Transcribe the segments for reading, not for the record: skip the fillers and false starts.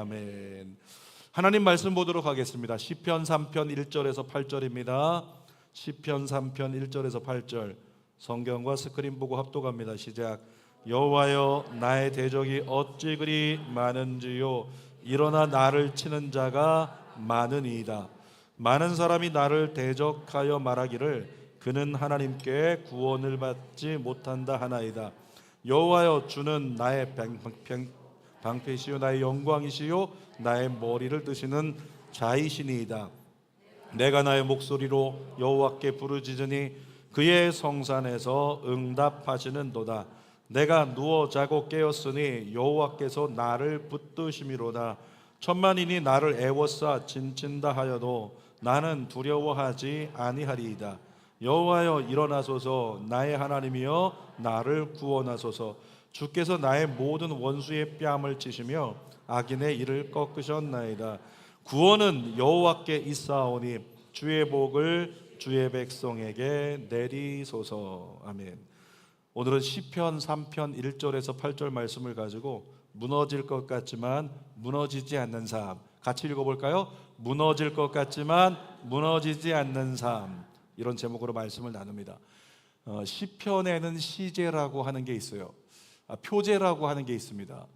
아멘. 하나님 말씀 보도록 하겠습니다. 시편 3편 1절에서 8절입니다. 시편 3편 1절에서 8절 성경과 스크린 보고 합독합니다. 시작. 여호와여, 나의 대적이 어찌 그리 많은지요. 일어나 나를 치는 자가 많으니이다. 많은 사람이 나를 대적하여 말하기를 그는 하나님께 구원을 받지 못한다 하나이다. 여호와여, 주는 나의 방패시요 나의 영광이시요 나의 머리를 드시는 자이시니이다. 내가 나의 목소리로 여호와께 부르짖으니 그의 성산에서 응답하시는도다. 내가 누워 자고 깨었으니 여호와께서 나를 붙드심이로다. 천만인이 나를 애워싸 진친다 하여도 나는 두려워하지 아니하리이다. 여호와여, 일어나소서. 나의 하나님이여, 나를 구원하소서. 주께서 나의 모든 원수의 뺨을 치시며 악인의 이를 꺾으셨나이다. 구원은 여호와께 있사오니 주의 복을 주의 백성에게 내리소서. 아멘. 오늘은 시편 3편 1절에서 8절 말씀을 가지고 무너질 것 같지만 무너지지 않는 삶, 같이 읽어볼까요? 무너질 것 같지만 무너지지 않는 삶, 이런 제목으로 말씀을 나눕니다. 시편에는 시제라고 하는 게 있어요. 표제라고 하는 게 있습니다.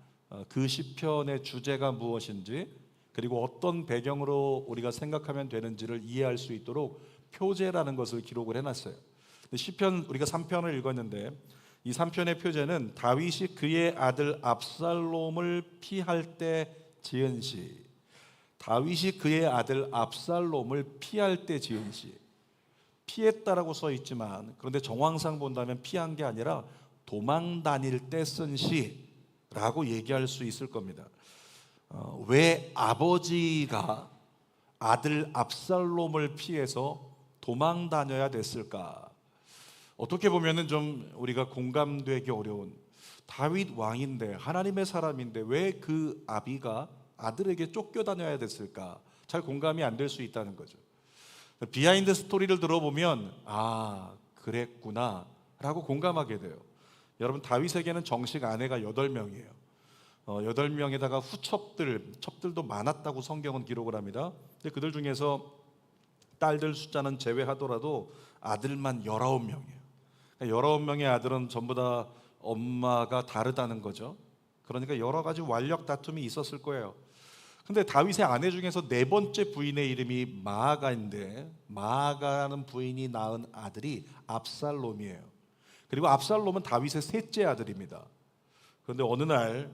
그 시편의 주제가 무엇인지, 그리고 어떤 배경으로 우리가 생각하면 되는지를 이해할 수 있도록 표제라는 것을 기록을 해놨어요. 시편, 우리가 3편을 읽었는데 이 3편의 표제는 다윗이 그의 아들 압살롬을 피할 때 지은 시. 다윗이 그의 아들 압살롬을 피할 때 지은 시. 피했다라고 써 있지만, 그런데 정황상 본다면 피한 게 아니라 도망 다닐 때 쓴 시라고 얘기할 수 있을 겁니다. 왜 아버지가 아들 압살롬을 피해서 도망 다녀야 됐을까? 어떻게 보면은 좀 우리가 공감되기 어려운, 다윗 왕인데 하나님의 사람인데 왜 그 아비가 아들에게 쫓겨다녀야 됐을까? 잘 공감이 안 될 수 있다는 거죠. 비하인드 스토리를 들어보면 그랬구나 라고 공감하게 돼요. 여러분, 다윗에게는 정식 아내가 8명이에요 8명에다가 첩들도 많았다고 성경은 기록을 합니다. 근데 그들 중에서 딸들 숫자는 제외하더라도 아들만 19명이에요 19명의 아들은 전부 다 엄마가 다르다는 거죠. 그러니까 여러 가지 완력 다툼이 있었을 거예요. 근데 다윗의 아내 중에서 4번째 부인의 이름이 마아가인데, 마아가라는 부인이 낳은 아들이 압살롬이에요. 그리고 압살롬은 다윗의 셋째 아들입니다. 그런데 어느 날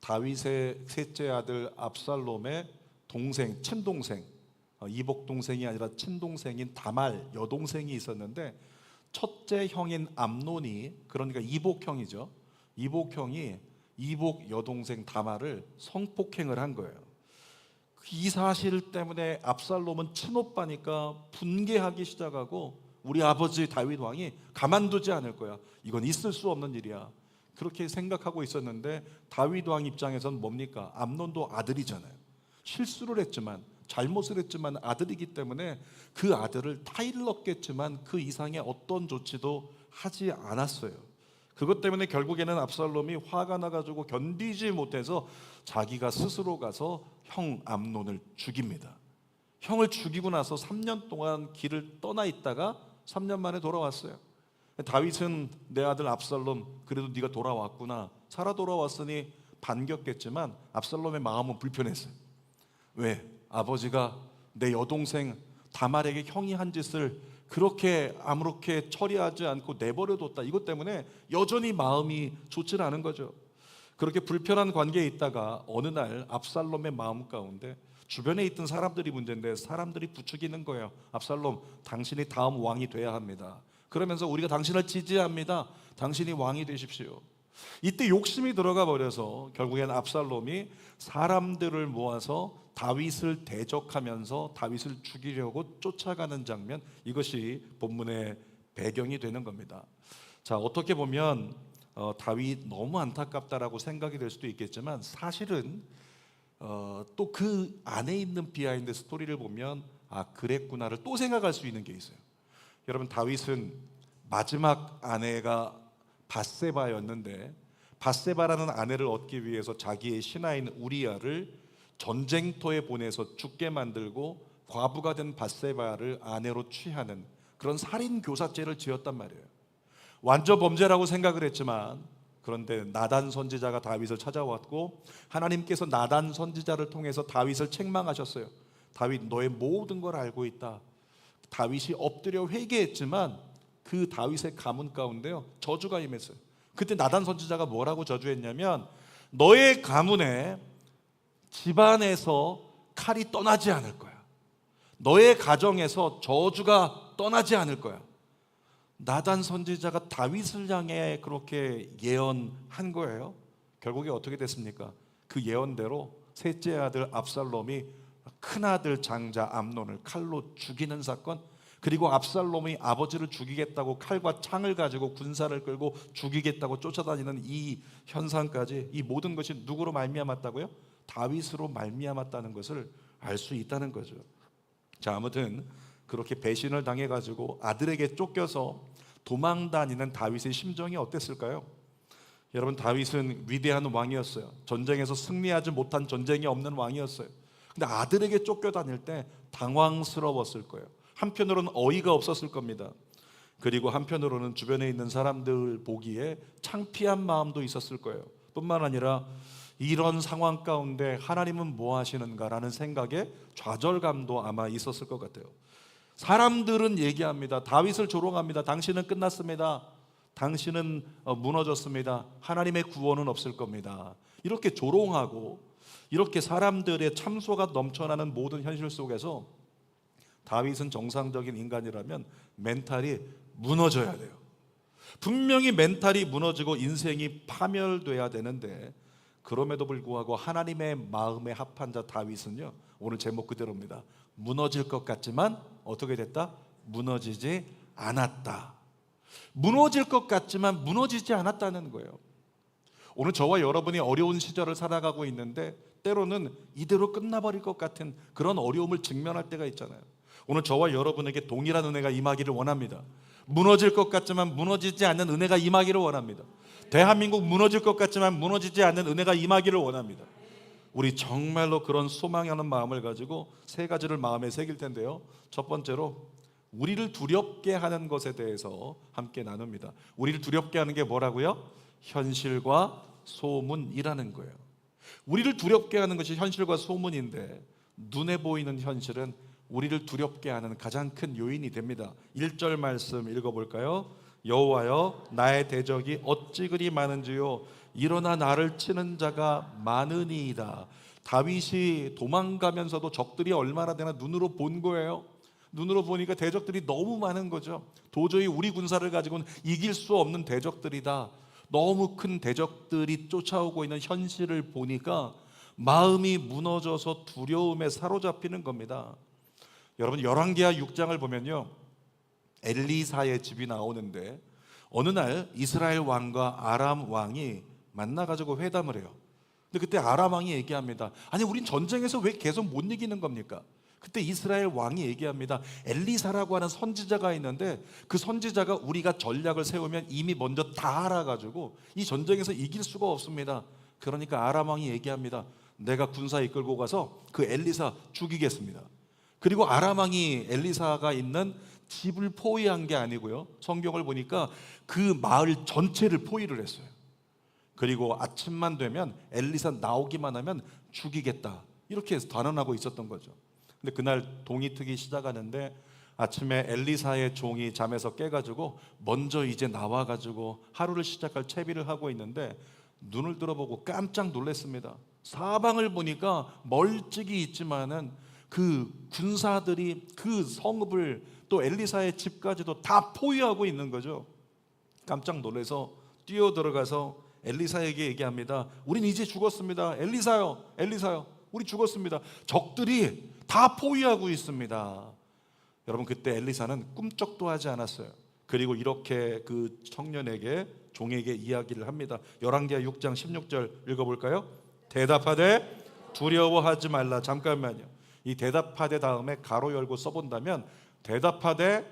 다윗의 셋째 아들 압살롬의 동생, 친동생, 이복 동생이 아니라 친동생인 다말 여동생이 있었는데, 첫째 형인 암논이, 그러니까 이복형이죠, 이복형이 이복 여동생 다말을 성폭행을 한 거예요. 이 사실 때문에 압살롬은 친오빠니까 분개하기 시작하고, 우리 아버지 다윗 왕이 가만두지 않을 거야, 이건 있을 수 없는 일이야, 그렇게 생각하고 있었는데, 다윗 왕 입장에선 뭡니까? 암논도 아들이잖아요. 실수를 했지만, 잘못을 했지만 아들이기 때문에 그 아들을 타일렀겠지만 그 이상의 어떤 조치도 하지 않았어요. 그것 때문에 결국에는 압살롬이 화가 나가지고 견디지 못해서 자기가 스스로 가서 형 암논을 죽입니다. 형을 죽이고 나서 3년 동안 길을 떠나 있다가 3년 만에 돌아왔어요. 다윗은 내 아들 압살롬, 그래도 네가 돌아왔구나, 살아 돌아왔으니 반겼겠지만 압살롬의 마음은 불편했어요. 왜? 아버지가 내 여동생 다말에게 형이 한 짓을 그렇게 아무렇게 처리하지 않고 내버려뒀다, 이것 때문에 여전히 마음이 좋지 않은 거죠. 그렇게 불편한 관계에 있다가 어느 날 압살롬의 마음 가운데, 주변에 있던 사람들이 문제인데 사람들이 부추기는 거예요. 압살롬, 당신이 다음 왕이 돼야 합니다. 그러면서 우리가 당신을 지지합니다, 당신이 왕이 되십시오. 이때 욕심이 들어가 버려서 결국엔 압살롬이 사람들을 모아서 다윗을 대적하면서 다윗을 죽이려고 쫓아가는 장면, 이것이 본문의 배경이 되는 겁니다. 자, 어떻게 보면 다윗 너무 안타깝다라고 생각이 될 수도 있겠지만, 사실은 또 그 안에 있는 비하인드 스토리를 보면 그랬구나를 또 생각할 수 있는 게 있어요. 여러분, 다윗은 마지막 아내가 밧세바였는데, 밧세바라는 아내를 얻기 위해서 자기의 신하인 우리아를 전쟁터에 보내서 죽게 만들고 과부가 된 밧세바를 아내로 취하는 그런 살인 교사죄를 지었단 말이에요. 완전 범죄라고 생각을 했지만, 그런데 나단 선지자가 다윗을 찾아왔고 하나님께서 나단 선지자를 통해서 다윗을 책망하셨어요. 다윗, 너의 모든 걸 알고 있다. 다윗이 엎드려 회개했지만 그 다윗의 가문 가운데요, 저주가 임했어요. 그때 나단 선지자가 뭐라고 저주했냐면, 너의 가문에 집안에서 칼이 떠나지 않을 거야. 너의 가정에서 저주가 떠나지 않을 거야. 나단 선지자가 다윗을 향해 그렇게 예언한 거예요. 결국에 어떻게 됐습니까? 그 예언대로 셋째 아들 압살롬이 큰아들 장자 암논을 칼로 죽이는 사건, 그리고 압살롬이 아버지를 죽이겠다고 칼과 창을 가지고 군사를 끌고 죽이겠다고 쫓아다니는 이 현상까지, 이 모든 것이 누구로 말미암았다고요? 다윗으로 말미암았다는 것을 알 수 있다는 거죠. 자, 아무튼 그렇게 배신을 당해가지고 아들에게 쫓겨서 도망다니는 다윗의 심정이 어땠을까요? 여러분, 다윗은 위대한 왕이었어요. 전쟁에서 승리하지 못한 전쟁이 없는 왕이었어요. 근데 아들에게 쫓겨다닐 때 당황스러웠을 거예요. 한편으로는 어이가 없었을 겁니다. 그리고 한편으로는 주변에 있는 사람들 보기에 창피한 마음도 있었을 거예요. 뿐만 아니라 이런 상황 가운데 하나님은 뭐 하시는가라는 생각에 좌절감도 아마 있었을 것 같아요. 사람들은 얘기합니다. 다윗을 조롱합니다. 당신은 끝났습니다. 당신은 무너졌습니다. 하나님의 구원은 없을 겁니다. 이렇게 조롱하고 이렇게 사람들의 참소가 넘쳐나는 모든 현실 속에서 다윗은 정상적인 인간이라면 멘탈이 무너져야 돼요. 분명히 멘탈이 무너지고 인생이 파멸돼야 되는데, 그럼에도 불구하고 하나님의 마음에 합한 자 다윗은요, 오늘 제목 그대로입니다. 무너질 것 같지만 어떻게 됐다? 무너지지 않았다. 무너질 것 같지만 무너지지 않았다는 거예요. 오늘 저와 여러분이 어려운 시절을 살아가고 있는데 때로는 이대로 끝나버릴 것 같은 그런 어려움을 직면할 때가 있잖아요. 오늘 저와 여러분에게 동일한 은혜가 임하기를 원합니다. 무너질 것 같지만 무너지지 않는 은혜가 임하기를 원합니다. 대한민국 무너질 것 같지만 무너지지 않는 은혜가 임하기를 원합니다. 우리 정말로 그런 소망하는 마음을 가지고 세 가지를 마음에 새길 텐데요. 첫 번째로 우리를 두렵게 하는 것에 대해서 함께 나눕니다. 우리를 두렵게 하는 게 뭐라고요? 현실과 소문이라는 거예요. 우리를 두렵게 하는 것이 현실과 소문인데, 눈에 보이는 현실은 우리를 두렵게 하는 가장 큰 요인이 됩니다. 1절 말씀 읽어볼까요? 여호와여, 나의 대적이 어찌 그리 많은지요, 일어나 나를 치는 자가 많으니이다. 다윗이 도망가면서도 적들이 얼마나 되나 눈으로 본 거예요. 눈으로 보니까 대적들이 너무 많은 거죠. 도저히 우리 군사를 가지고는 이길 수 없는 대적들이다. 너무 큰 대적들이 쫓아오고 있는 현실을 보니까 마음이 무너져서 두려움에 사로잡히는 겁니다. 여러분, 열왕기하 6장을 보면요, 엘리사의 집이 나오는데 어느 날 이스라엘 왕과 아람 왕이 만나가지고 회담을 해요. 근데 그때 아람 왕이 얘기합니다. 아니, 우린 전쟁에서 왜 계속 못 이기는 겁니까? 그때 이스라엘 왕이 얘기합니다. 엘리사라고 하는 선지자가 있는데 그 선지자가 우리가 전략을 세우면 이미 먼저 다 알아가지고 이 전쟁에서 이길 수가 없습니다. 그러니까 아람 왕이 얘기합니다. 내가 군사 이끌고 가서 그 엘리사 죽이겠습니다. 그리고 아람 왕이 엘리사가 있는 집을 포위한 게 아니고요, 성경을 보니까 그 마을 전체를 포위를 했어요. 그리고 아침만 되면 엘리사 나오기만 하면 죽이겠다, 이렇게 단언하고 있었던 거죠. 근데 그날 동이 트기 시작하는데 아침에 엘리사의 종이 잠에서 깨가지고 먼저 이제 나와가지고 하루를 시작할 채비를 하고 있는데 눈을 들어보고 깜짝 놀랐습니다. 사방을 보니까 멀찍이 있지만은 그 군사들이 그 성읍을 또 엘리사의 집까지도 다 포위하고 있는 거죠. 깜짝 놀라서 뛰어 들어가서 엘리사에게 얘기합니다. 우린 이제 죽었습니다. 엘리사요, 엘리사요, 우리 죽었습니다. 적들이 다 포위하고 있습니다. 여러분, 그때 엘리사는 꿈쩍도 하지 않았어요. 그리고 이렇게 그 청년에게, 종에게 이야기를 합니다. 열왕기하 6장 16절 읽어볼까요? 대답하되 두려워하지 말라. 잠깐만요. 이 대답하되 다음에 가로 열고 써본다면 대답하되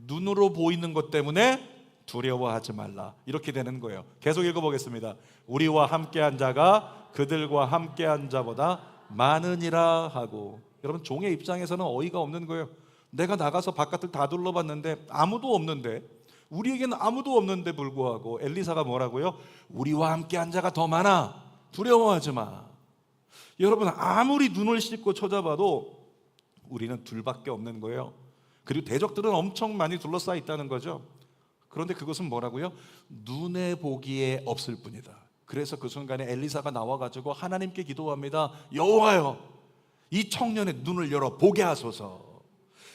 눈으로 보이는 것 때문에 두려워하지 말라, 이렇게 되는 거예요. 계속 읽어보겠습니다. 우리와 함께한 자가 그들과 함께한 자보다 많으니라 하고. 여러분, 종의 입장에서는 어이가 없는 거예요. 내가 나가서 바깥을 다 둘러봤는데 아무도 없는데, 우리에게는 아무도 없는데 불구하고 엘리사가 뭐라고요? 우리와 함께 한 자가 더 많아, 두려워하지 마. 여러분, 아무리 눈을 씻고 쳐다봐도 우리는 둘밖에 없는 거예요. 그리고 대적들은 엄청 많이 둘러싸여 있다는 거죠. 그런데 그것은 뭐라고요? 눈에 보기에 없을 뿐이다. 그래서 그 순간에 엘리사가 나와가지고 하나님께 기도합니다. 여호와여, 이 청년의 눈을 열어 보게 하소서.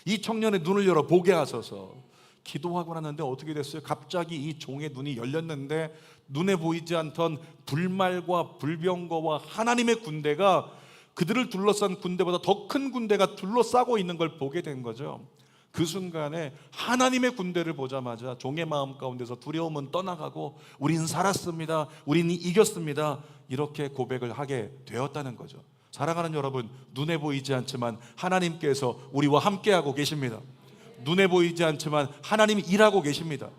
이 청년의 눈을 열어 보게 하소서. 기도하고 나는데 어떻게 됐어요? 갑자기 이 종의 눈이 열렸는데 눈에 보이지 않던 불말과 불병거와 하나님의 군대가 그들을 둘러싼 군대보다 더 큰 군대가 둘러싸고 있는 걸 보게 된 거죠. 그 순간에 하나님의 군대를 보자마자 종의 마음 가운데서 두려움은 떠나가고 우리는 살았습니다, 우리는 이겼습니다, 이렇게 고백을 하게 되었다는 거죠. 사랑하는 여러분, 눈에 보이지 않지만 하나님께서 우리와 함께하고 계십니다. 눈에 보이지 않지만 하나님이 일하고 계십니다.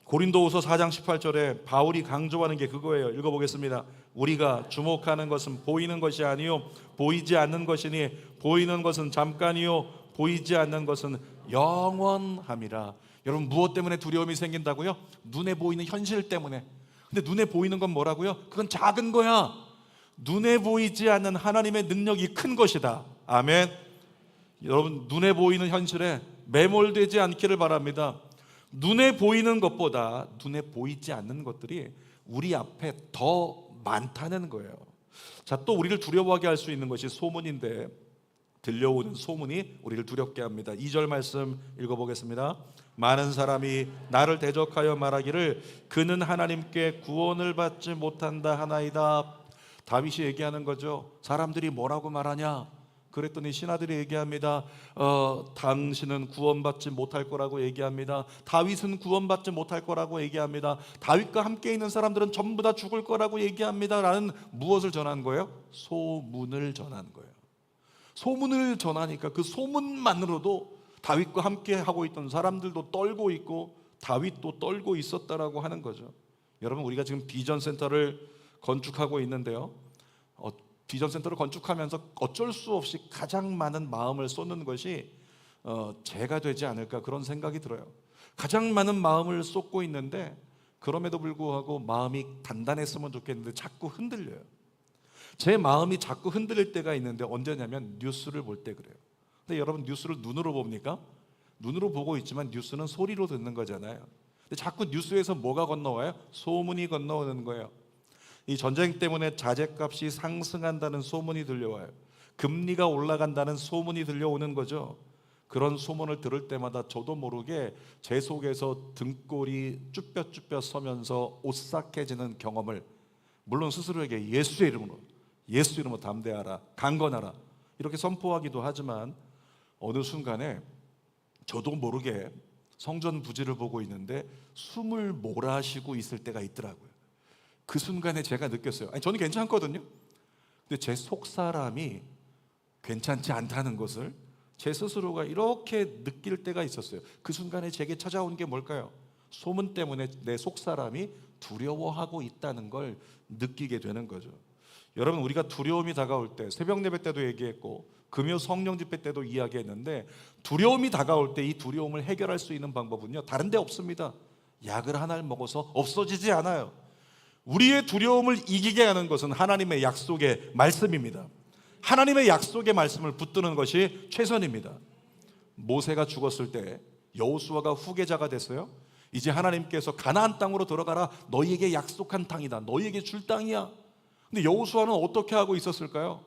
고린도후서 4장 18절에 바울이 강조하는 게 그거예요. 읽어보겠습니다. 우리가 주목하는 것은 보이는 것이 아니요 보이지 않는 것이니 보이는 것은 잠깐이요 보이지 않는 것은 영원함이라. 여러분, 무엇 때문에 두려움이 생긴다고요? 눈에 보이는 현실 때문에. 근데 눈에 보이는 건 뭐라고요? 그건 작은 거야. 눈에 보이지 않는 하나님의 능력이 큰 것이다. 아멘. 여러분, 눈에 보이는 현실에 매몰되지 않기를 바랍니다. 눈에 보이는 것보다 눈에 보이지 않는 것들이 우리 앞에 더 많다는 거예요. 자, 또 우리를 두려워하게 할 수 있는 것이 소문인데, 들려오는 소문이 우리를 두렵게 합니다. 2절 말씀 읽어보겠습니다. 많은 사람이 나를 대적하여 말하기를 그는 하나님께 구원을 받지 못한다 하나이다. 다윗이 얘기하는 거죠. 사람들이 뭐라고 말하냐? 그랬더니 신하들이 얘기합니다. 당신은 구원받지 못할 거라고 얘기합니다. 다윗은 구원받지 못할 거라고 얘기합니다. 다윗과 함께 있는 사람들은 전부 다 죽을 거라고 얘기합니다. 라는 무엇을 전한 거예요? 소문을 전한 거예요. 소문을 전하니까 그 소문만으로도 다윗과 함께 하고 있던 사람들도 떨고 있고 다윗도 떨고 있었다라고 하는 거죠. 여러분, 우리가 지금 비전센터를 건축하고 있는데요, 비전센터를 건축하면서 어쩔 수 없이 가장 많은 마음을 쏟는 것이 제가 되지 않을까, 그런 생각이 들어요. 가장 많은 마음을 쏟고 있는데 그럼에도 불구하고 마음이 단단했으면 좋겠는데 자꾸 흔들려요. 제 마음이 자꾸 흔들릴 때가 있는데 언제냐면 뉴스를 볼 때 그래요. 근데 여러분, 뉴스를 눈으로 봅니까? 눈으로 보고 있지만 뉴스는 소리로 듣는 거잖아요. 근데 자꾸 뉴스에서 뭐가 건너와요? 소문이 건너오는 거예요. 이 전쟁 때문에 자재값이 상승한다는 소문이 들려와요. 금리가 올라간다는 소문이 들려오는 거죠. 그런 소문을 들을 때마다 저도 모르게 제 속에서 등골이 쭈뼛쭈뼛 서면서 오싹해지는 경험을, 물론 스스로에게 예수의 이름으로 담대하라, 강건하라 이렇게 선포하기도 하지만 어느 순간에 저도 모르게 성전 부지를 보고 있는데 숨을 몰아쉬고 있을 때가 있더라고요. 그 순간에 제가 느꼈어요. 아니, 저는 괜찮거든요. 근데 제 속사람이 괜찮지 않다는 것을 제 스스로가 이렇게 느낄 때가 있었어요. 그 순간에 제게 찾아온 게 뭘까요? 소문 때문에 내 속사람이 두려워하고 있다는 걸 느끼게 되는 거죠. 여러분, 우리가 두려움이 다가올 때, 새벽 예배 때도 얘기했고 금요 성령 집회 때도 이야기했는데, 두려움이 다가올 때 이 두려움을 해결할 수 있는 방법은요, 다른 데 없습니다. 약을 하나를 먹어서 없어지지 않아요. 우리의 두려움을 이기게 하는 것은 하나님의 약속의 말씀입니다. 하나님의 약속의 말씀을 붙드는 것이 최선입니다. 모세가 죽었을 때 여호수아가 후계자가 됐어요. 이제 하나님께서 가나안 땅으로 들어가라, 너희에게 약속한 땅이다, 너희에게 줄 땅이야. 근데 여호수아는 어떻게 하고 있었을까요?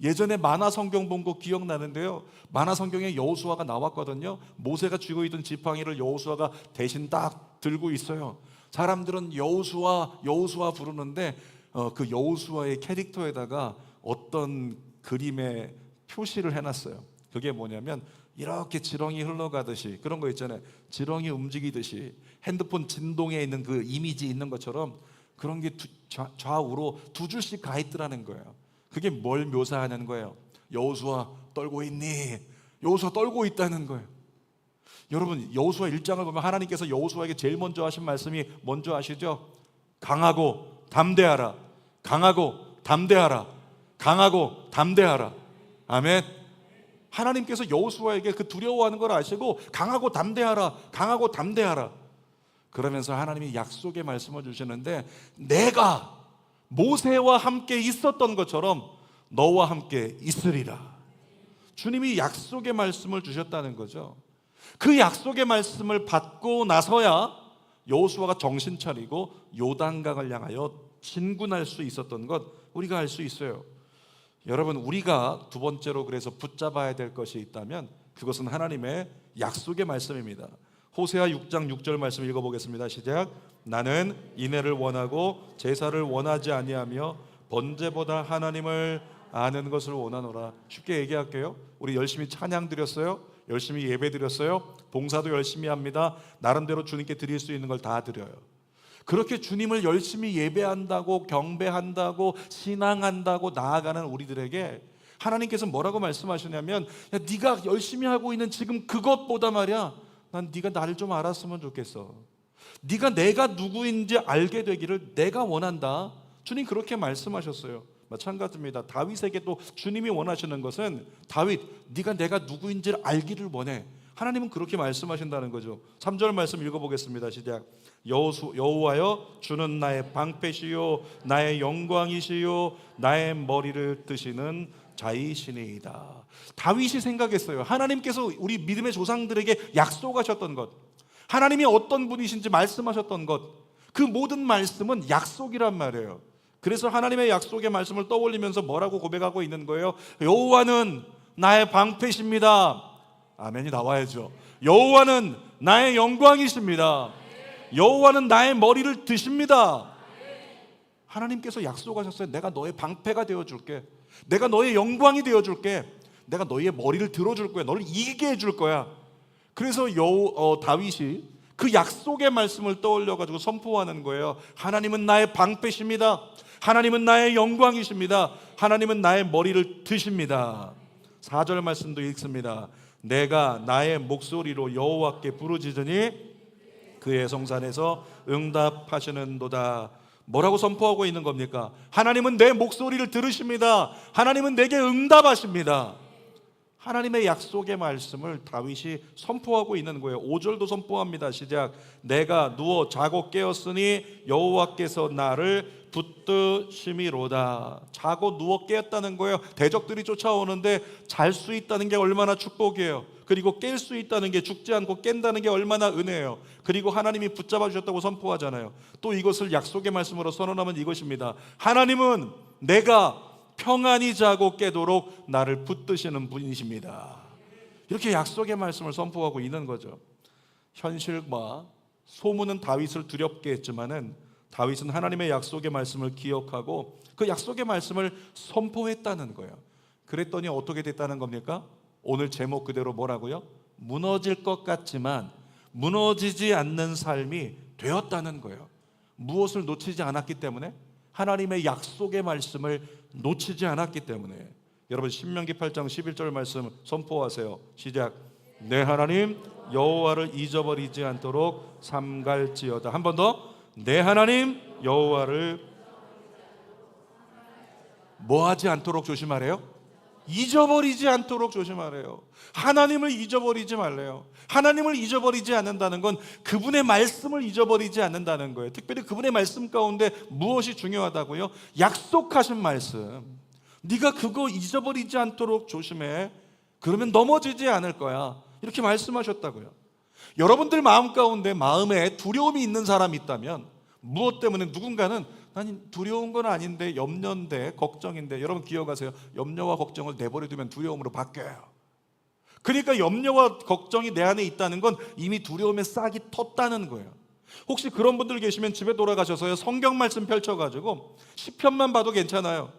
예전에 만화 성경 본 거 기억나는데요, 만화 성경에 여호수아가 나왔거든요. 모세가 쥐고 있던 지팡이를 여호수아가 대신 딱 들고 있어요. 사람들은 여호수아 부르는데 그 여호수아의 캐릭터에다가 어떤 그림의 표시를 해놨어요. 그게 뭐냐면 이렇게 지렁이 흘러가듯이, 그런 거 있잖아요, 지렁이 움직이듯이 핸드폰 진동에 있는 그 이미지 있는 것처럼 그런 게 좌우로 두 줄씩 가 있더라는 거예요. 그게 뭘 묘사하는 거예요? 여호수아 떨고 있니? 여호수아 떨고 있다는 거예요. 여러분, 여호수아 1장을 보면 하나님께서 여호수아에게 제일 먼저 하신 말씀이 뭔지 아시죠? 강하고 담대하라, 강하고 담대하라. 강하고 담대하라. 아멘. 하나님께서 여호수아에게 그 두려워하는 걸 아시고 강하고 담대하라, 강하고 담대하라. 그러면서 하나님이 약속의 말씀을 주시는데, 내가 모세와 함께 있었던 것처럼 너와 함께 있으리라. 주님이 약속의 말씀을 주셨다는 거죠. 그 약속의 말씀을 받고 나서야 여호수아가 정신 차리고 요단강을 향하여 진군할 수 있었던 것, 우리가 알 수 있어요. 여러분, 우리가 두 번째로 그래서 붙잡아야 될 것이 있다면 그것은 하나님의 약속의 말씀입니다. 호세아 6장 6절 말씀 읽어보겠습니다. 시작. 나는 인애를 원하고 제사를 원하지 아니하며 번제보다 하나님을 아는 것을 원하노라. 쉽게 얘기할게요. 우리 열심히 찬양 드렸어요. 열심히 예배 드렸어요. 봉사도 열심히 합니다. 나름대로 주님께 드릴 수 있는 걸 다 드려요. 그렇게 주님을 열심히 예배한다고, 경배한다고, 신앙한다고 나아가는 우리들에게 하나님께서 뭐라고 말씀하시냐면, 야, 네가 열심히 하고 있는 지금 그것보다 말이야, 난 네가 나를 좀 알았으면 좋겠어. 네가 내가 누구인지 알게 되기를 내가 원한다. 주님 그렇게 말씀하셨어요. 마찬가지입니다. 다윗에게도 주님이 원하시는 것은, 다윗, 네가 내가 누구인지를 알기를 원해. 하나님은 그렇게 말씀하신다는 거죠. 3절 말씀 읽어보겠습니다. 시작. 여호와여, 주는 나의 방패시요 나의 영광이시요 나의 머리를 뜨시는 자이시니이다. 다윗이 생각했어요. 하나님께서 우리 믿음의 조상들에게 약속하셨던 것, 하나님이 어떤 분이신지 말씀하셨던 것, 그 모든 말씀은 약속이란 말이에요. 그래서 하나님의 약속의 말씀을 떠올리면서 뭐라고 고백하고 있는 거예요? 여호와는 나의 방패십니다. 아멘이 나와야죠. 여호와는 나의 영광이십니다. 여호와는 나의 머리를 드십니다. 하나님께서 약속하셨어요. 내가 너의 방패가 되어줄게. 내가 너의 영광이 되어줄게. 내가 너의 머리를 들어줄 거야. 너를 이기게 해줄 거야. 그래서 다윗이 그 약속의 말씀을 떠올려가지고 선포하는 거예요. 하나님은 나의 방패십니다. 하나님은 나의 영광이십니다. 하나님은 나의 머리를 드십니다. 4절 말씀도 읽습니다. 내가 나의 목소리로 여호와께 부르짖으니 그의 성산에서 응답하시는도다. 뭐라고 선포하고 있는 겁니까? 하나님은 내 목소리를 들으십니다. 하나님은 내게 응답하십니다. 하나님의 약속의 말씀을 다윗이 선포하고 있는 거예요. 5절도 선포합니다. 시작. 내가 누워 자고 깨었으니 여호와께서 나를 붙드심이로다. 자고 누워 깨었다는 거예요. 대적들이 쫓아오는데 잘 수 있다는 게 얼마나 축복이에요. 그리고 깰 수 있다는 게, 죽지 않고 깬다는 게 얼마나 은혜예요. 그리고 하나님이 붙잡아 주셨다고 선포하잖아요. 또 이것을 약속의 말씀으로 선언하면 이것입니다. 하나님은 내가 평안히 자고 깨도록 나를 붙드시는 분이십니다. 이렇게 약속의 말씀을 선포하고 있는 거죠. 현실과 소문은 다윗을 두렵게 했지만은 다윗은 하나님의 약속의 말씀을 기억하고 그 약속의 말씀을 선포했다는 거예요. 그랬더니 어떻게 됐다는 겁니까? 오늘 제목 그대로 뭐라고요? 무너질 것 같지만 무너지지 않는 삶이 되었다는 거예요. 무엇을 놓치지 않았기 때문에? 하나님의 약속의 말씀을 놓치지 않았기 때문에. 여러분, 신명기 8장 11절 말씀 선포하세요. 시작. 내 하나님 여호와를 잊어버리지 않도록 삼갈지어다. 한 번 더. 내 하나님 여호와를 뭐하지 않도록 조심하래요? 잊어버리지 않도록 조심하래요. 하나님을 잊어버리지 말래요. 하나님을 잊어버리지 않는다는 건 그분의 말씀을 잊어버리지 않는다는 거예요. 특별히 그분의 말씀 가운데 무엇이 중요하다고요? 약속하신 말씀. 네가 그거 잊어버리지 않도록 조심해. 그러면 넘어지지 않을 거야. 이렇게 말씀하셨다고요. 여러분들 마음 가운데 마음에 두려움이 있는 사람이 있다면, 무엇 때문에 누군가는 난 두려운 건 아닌데 염려인데 걱정인데, 여러분 기억하세요. 염려와 걱정을 내버려두면 두려움으로 바뀌어요. 그러니까 염려와 걱정이 내 안에 있다는 건 이미 두려움의 싹이 텄다는 거예요. 혹시 그런 분들 계시면 집에 돌아가셔서요, 성경 말씀 펼쳐가지고 시편만 봐도 괜찮아요.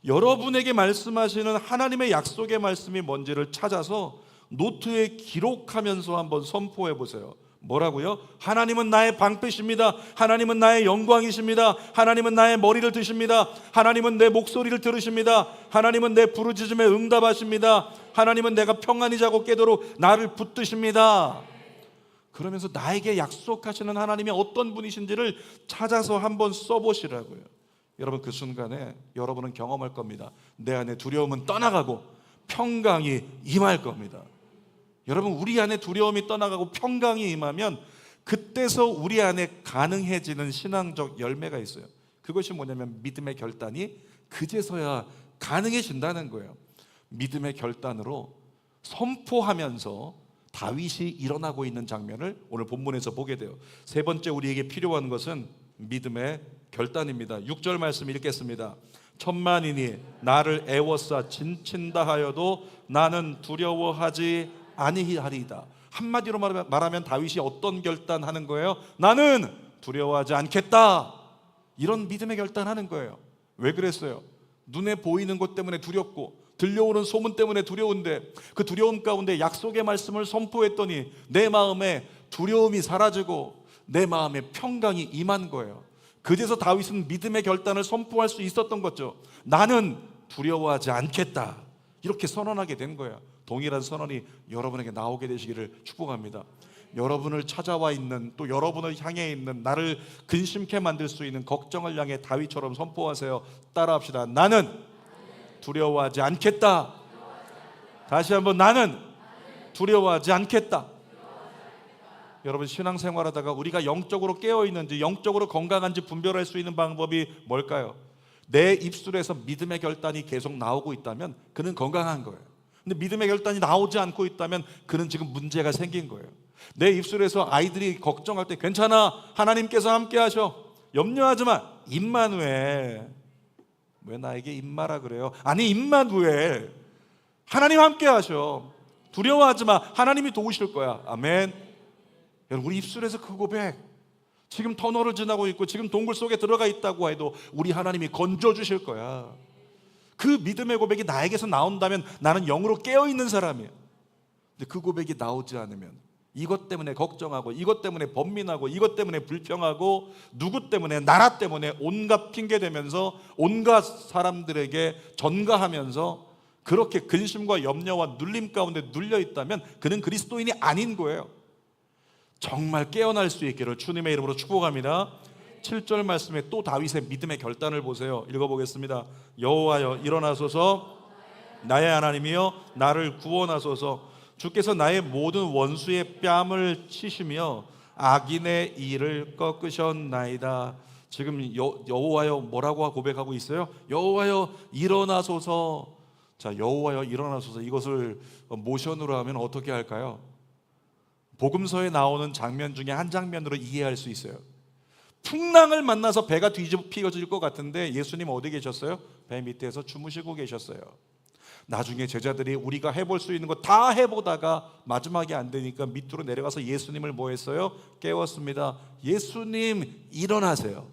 여러분에게 말씀하시는 하나님의 약속의 말씀이 뭔지를 찾아서 노트에 기록하면서 한번 선포해 보세요. 뭐라고요? 하나님은 나의 방패십니다. 하나님은 나의 영광이십니다. 하나님은 나의 머리를 드십니다. 하나님은 내 목소리를 들으십니다. 하나님은 내 부르짖음에 응답하십니다. 하나님은 내가 평안히 자고 깨도록 나를 붙드십니다. 그러면서 나에게 약속하시는 하나님이 어떤 분이신지를 찾아서 한번 써보시라고요. 여러분 그 순간에 여러분은 경험할 겁니다. 내 안에 두려움은 떠나가고 평강이 임할 겁니다. 여러분 우리 안에 두려움이 떠나가고 평강이 임하면 그때서 우리 안에 가능해지는 신앙적 열매가 있어요. 그것이 뭐냐면 믿음의 결단이 그제서야 가능해진다는 거예요. 믿음의 결단으로 선포하면서 다윗이 일어나고 있는 장면을 오늘 본문에서 보게 돼요. 세 번째 우리에게 필요한 것은 믿음의 결단입니다. 6절 말씀 읽겠습니다. 천만인이 나를 애워싸 진친다 하여도 나는 두려워하지 아니하리이다. 한마디로 말하면 다윗이 어떤 결단하는 거예요? 나는 두려워하지 않겠다. 이런 믿음의 결단하는 거예요. 왜 그랬어요? 눈에 보이는 것 때문에 두렵고 들려오는 소문 때문에 두려운데 그 두려움 가운데 약속의 말씀을 선포했더니 내 마음에 두려움이 사라지고 내 마음에 평강이 임한 거예요. 그제서 다윗은 믿음의 결단을 선포할 수 있었던 거죠. 나는 두려워하지 않겠다. 이렇게 선언하게 된 거예요. 동일한 선언이 여러분에게 나오게 되시기를 축복합니다. 여러분을 찾아와 있는 또 여러분을 향해 있는 나를 근심케 만들 수 있는 걱정을 향해 다윗처럼 선포하세요. 따라합시다. 나는 두려워하지 않겠다. 다시 한번 나는 두려워하지 않겠다. 여러분 신앙생활하다가 우리가 영적으로 깨어있는지 영적으로 건강한지 분별할 수 있는 방법이 뭘까요? 내 입술에서 믿음의 결단이 계속 나오고 있다면 그는 건강한 거예요. 근데 믿음의 결단이 나오지 않고 있다면 그는 지금 문제가 생긴 거예요. 내 입술에서 아이들이 걱정할 때 괜찮아, 하나님께서 함께 하셔, 염려하지 마, 임마누엘. 왜 나에게 임마라 그래요? 아니 임마누엘, 하나님 함께 하셔, 두려워하지 마, 하나님이 도우실 거야. 아멘. 여러분 우리 입술에서 그 고백, 지금 터널을 지나고 있고 지금 동굴 속에 들어가 있다고 해도 우리 하나님이 건져주실 거야. 그 믿음의 고백이 나에게서 나온다면 나는 영으로 깨어있는 사람이에요. 근데 그 고백이 나오지 않으면 이것 때문에 걱정하고 이것 때문에 번민하고 이것 때문에 불평하고 누구 때문에 나라 때문에 온갖 핑계 대면서 온갖 사람들에게 전가하면서 그렇게 근심과 염려와 눌림 가운데 눌려 있다면 그는 그리스도인이 아닌 거예요. 정말 깨어날 수 있기를 주님의 이름으로 축복합니다. 7절 말씀에 또 다윗의 믿음의 결단을 보세요. 읽어보겠습니다. 여호와여 일어나소서, 나의 하나님이여 나를 구원하소서. 주께서 나의 모든 원수의 뺨을 치시며 악인의 일을 꺾으셨나이다. 지금 여호와여 뭐라고 고백하고 있어요? 여호와여 일어나소서. 자, 여호와여 일어나소서, 이것을 모션으로 하면 어떻게 할까요? 복음서에 나오는 장면 중에 한 장면으로 이해할 수 있어요. 풍랑을 만나서 배가 뒤집혀질 것 같은데 예수님 어디 계셨어요? 배 밑에서 주무시고 계셨어요. 나중에 제자들이 우리가 해볼 수 있는 거 다 해보다가 마지막에 안 되니까 밑으로 내려가서 예수님을 뭐 했어요? 깨웠습니다. 예수님 일어나세요.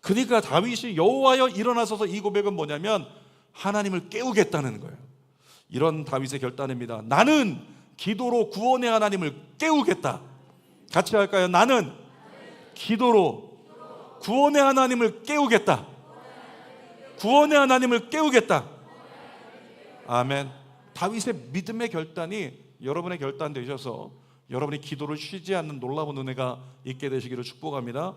그러니까 다윗이 여호와여 일어나소서, 이 고백은 뭐냐면 하나님을 깨우겠다는 거예요. 이런 다윗의 결단입니다. 나는 기도로 구원의 하나님을 깨우겠다. 같이 할까요? 나는 기도로 구원의 하나님을 깨우겠다. 구원의 하나님을 깨우겠다. 아멘. 다윗의 믿음의 결단이 여러분의 결단 되셔서 여러분이 기도를 쉬지 않는 놀라운 은혜가 있게 되시기를 축복합니다.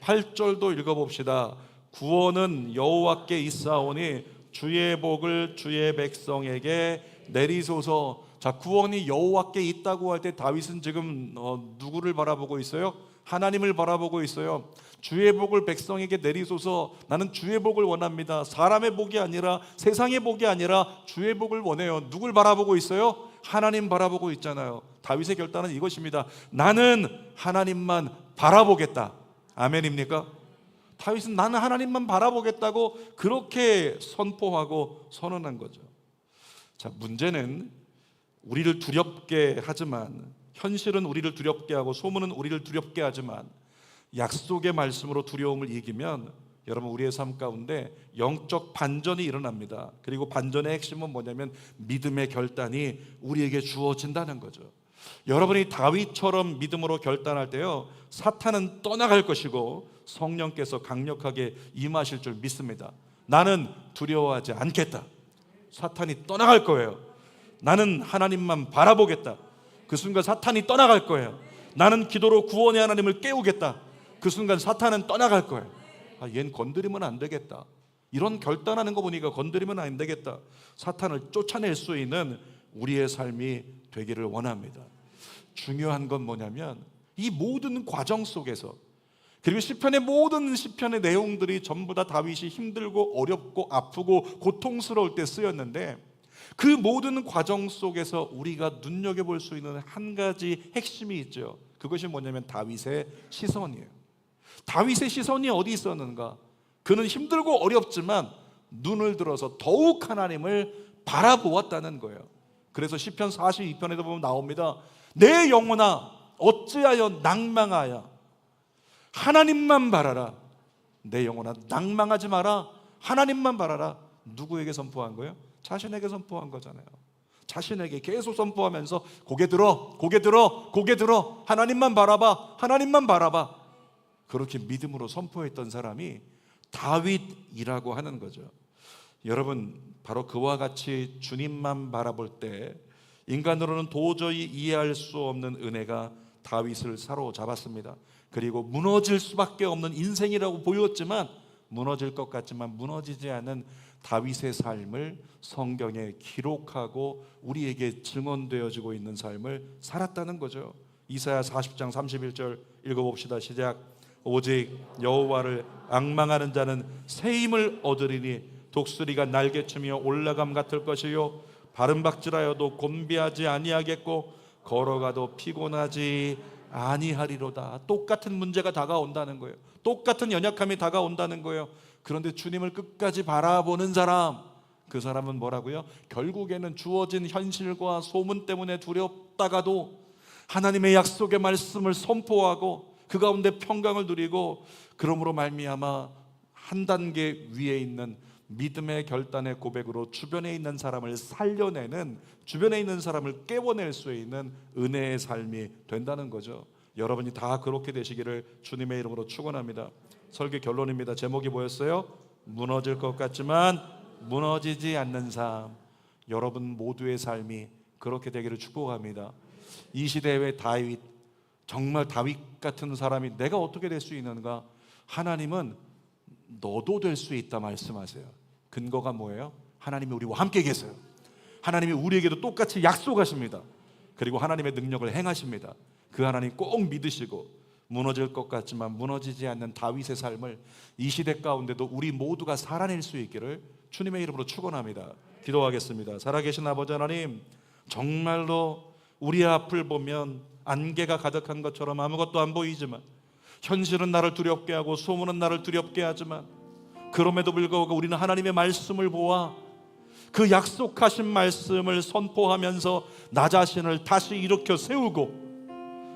8절도 읽어봅시다. 구원은 여호와께 있사오니 주의 복을 주의 백성에게 내리소서. 자, 구원이 여호와께 있다고 할 때 다윗은 지금 누구를 바라보고 있어요? 하나님을 바라보고 있어요. 주의 복을 백성에게 내리소서. 나는 주의 복을 원합니다. 사람의 복이 아니라, 세상의 복이 아니라 주의 복을 원해요. 누굴 바라보고 있어요? 하나님 바라보고 있잖아요. 다윗의 결단은 이것입니다. 나는 하나님만 바라보겠다. 아멘입니까? 다윗은 나는 하나님만 바라보겠다고 그렇게 선포하고 선언한 거죠. 자, 문제는 우리를 두렵게 하지만, 현실은 우리를 두렵게 하고 소문은 우리를 두렵게 하지만, 약속의 말씀으로 두려움을 이기면 여러분 우리의 삶 가운데 영적 반전이 일어납니다. 그리고 반전의 핵심은 뭐냐면 믿음의 결단이 우리에게 주어진다는 거죠. 여러분이 다윗처럼 믿음으로 결단할 때요, 사탄은 떠나갈 것이고 성령께서 강력하게 임하실 줄 믿습니다. 나는 두려워하지 않겠다. 사탄이 떠나갈 거예요. 나는 하나님만 바라보겠다. 그 순간 사탄이 떠나갈 거예요. 나는 기도로 구원의 하나님을 깨우겠다. 그 순간 사탄은 떠나갈 거예요. 얜 건드리면 안 되겠다, 이런 결단하는 거 보니까 건드리면 안 되겠다, 사탄을 쫓아낼 수 있는 우리의 삶이 되기를 원합니다. 중요한 건 뭐냐면 이 모든 과정 속에서, 그리고 시편의 모든 시편의 내용들이 전부 다 다윗이 힘들고 어렵고 아프고 고통스러울 때 쓰였는데, 그 모든 과정 속에서 우리가 눈여겨볼 수 있는 한 가지 핵심이 있죠. 그것이 뭐냐면 다윗의 시선이에요. 다윗의 시선이 어디 있었는가? 그는 힘들고 어렵지만 눈을 들어서 더욱 하나님을 바라보았다는 거예요. 그래서 시편 42편에도 보면 나옵니다. 내 영혼아 어찌하여 낭망하여 하나님만 바라라. 내 영혼아 낭망하지 마라, 하나님만 바라라. 누구에게 선포한 거예요? 자신에게 선포한 거잖아요. 자신에게 계속 선포하면서 고개 들어, 고개 들어, 고개 들어, 하나님만 바라봐, 하나님만 바라봐. 그렇게 믿음으로 선포했던 사람이 다윗이라고 하는 거죠. 여러분, 바로 그와 같이 주님만 바라볼 때 인간으로는 도저히 이해할 수 없는 은혜가 다윗을 사로잡았습니다. 그리고 무너질 수밖에 없는 인생이라고 보였지만, 무너질 것 같지만 무너지지 않은 다윗의 삶을 성경에 기록하고 우리에게 증언되어지고 있는 삶을 살았다는 거죠. 이사야 40장 31절 읽어봅시다. 시작. 오직 여호와를 앙망하는 자는 새 힘을 얻으리니 독수리가 날개치며 올라감 같을 것이요 바름박질하여도 곤비하지 아니하겠고 걸어가도 피곤하지 아니하리로다. 똑같은 문제가 다가온다는 거예요. 똑같은 연약함이 다가온다는 거예요. 그런데 주님을 끝까지 바라보는 사람, 그 사람은 뭐라고요? 결국에는 주어진 현실과 소문 때문에 두렵다가도 하나님의 약속의 말씀을 선포하고 그 가운데 평강을 누리고, 그러므로 말미암아 한 단계 위에 있는 믿음의 결단의 고백으로 주변에 있는 사람을 살려내는, 주변에 있는 사람을 깨워낼 수 있는 은혜의 삶이 된다는 거죠. 여러분이 다 그렇게 되시기를 주님의 이름으로 축원합니다. 설교 결론입니다. 제목이 뭐였어요? 무너질 것 같지만 무너지지 않는 삶. 여러분 모두의 삶이 그렇게 되기를 축복합니다. 이 시대의 다윗, 정말 다윗 같은 사람이 내가 어떻게 될 수 있는가? 하나님은 너도 될 수 있다 말씀하세요. 근거가 뭐예요? 하나님이 우리와 함께 계세요. 하나님이 우리에게도 똑같이 약속하십니다. 그리고 하나님의 능력을 행하십니다. 그 하나님 꼭 믿으시고, 무너질 것 같지만 무너지지 않는 다윗의 삶을 이 시대 가운데도 우리 모두가 살아낼 수 있기를 주님의 이름으로 축원합니다. 기도하겠습니다. 살아계신 아버지 하나님, 정말로 우리 앞을 보면 안개가 가득한 것처럼 아무것도 안 보이지만, 현실은 나를 두렵게 하고 소문은 나를 두렵게 하지만, 그럼에도 불구하고 우리는 하나님의 말씀을 보아 그 약속하신 말씀을 선포하면서 나 자신을 다시 일으켜 세우고,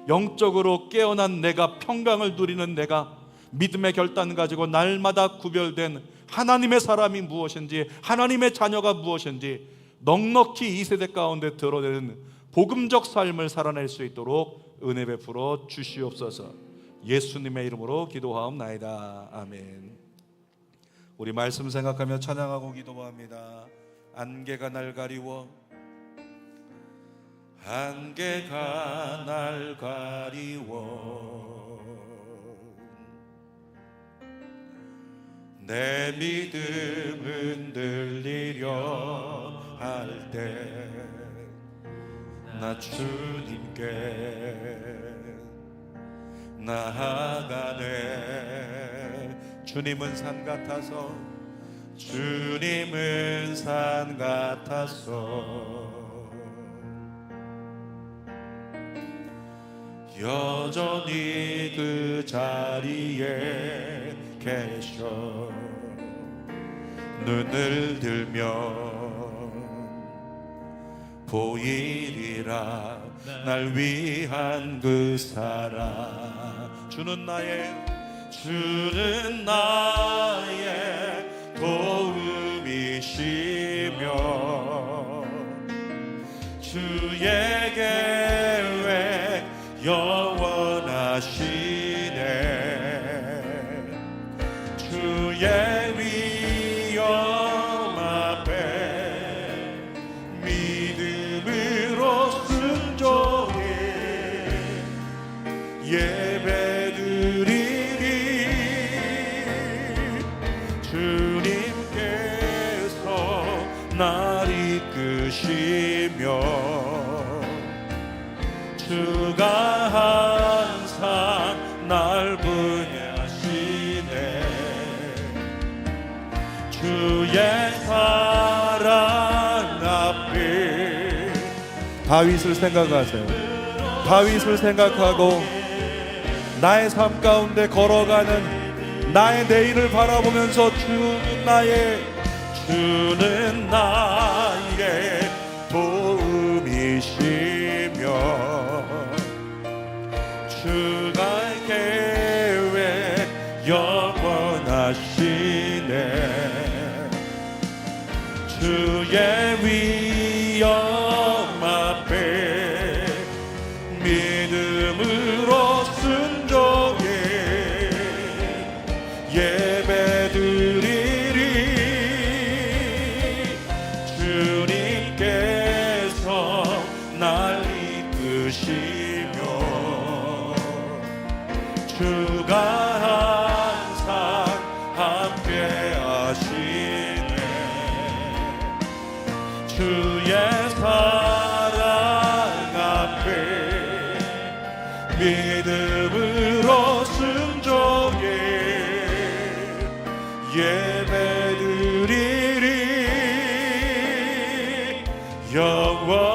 영적으로 깨어난 내가, 평강을 누리는 내가, 믿음의 결단 가지고 날마다 구별된 하나님의 사람이 무엇인지, 하나님의 자녀가 무엇인지 넉넉히 이 세대 가운데 드러내는 복음적 삶을 살아낼 수 있도록 은혜 베풀어 주시옵소서. 예수님의 이름으로 기도하옵나이다. 아멘. 우리 말씀 생각하며 찬양하고 기도합니다. 안개가 날 가리워, 안개가 날 가리워, 내 믿음 흔들리려 할 때 나 주님께 나아가네. 주님은 산 같아서, 주님은 산 같아서 여전히 그 자리에 계셔. 눈을 들면 보이리라 날 위한 그 사랑. 주는 나의 도움이시며 주의 계획 영원하시네. 주의 위엄 앞에 믿음으로 순종해 예배드리리. 이끄시며 주가 항상 날 분야시네 주의 사랑 앞에 다윗을 생각하세요. 다윗을 생각하고 나의 삶 가운데 걸어가는 나의 내일을 바라보면서 주는 나의 도움이시며 주가 계획 영원하시네 주의 위엄 앞에 믿음으로 순종해 예배드리리 주님께서 날 이끄시며 주가 항상 함께 하시네 주의 사랑 앞에 믿음으로 순종해 예배드리리 영원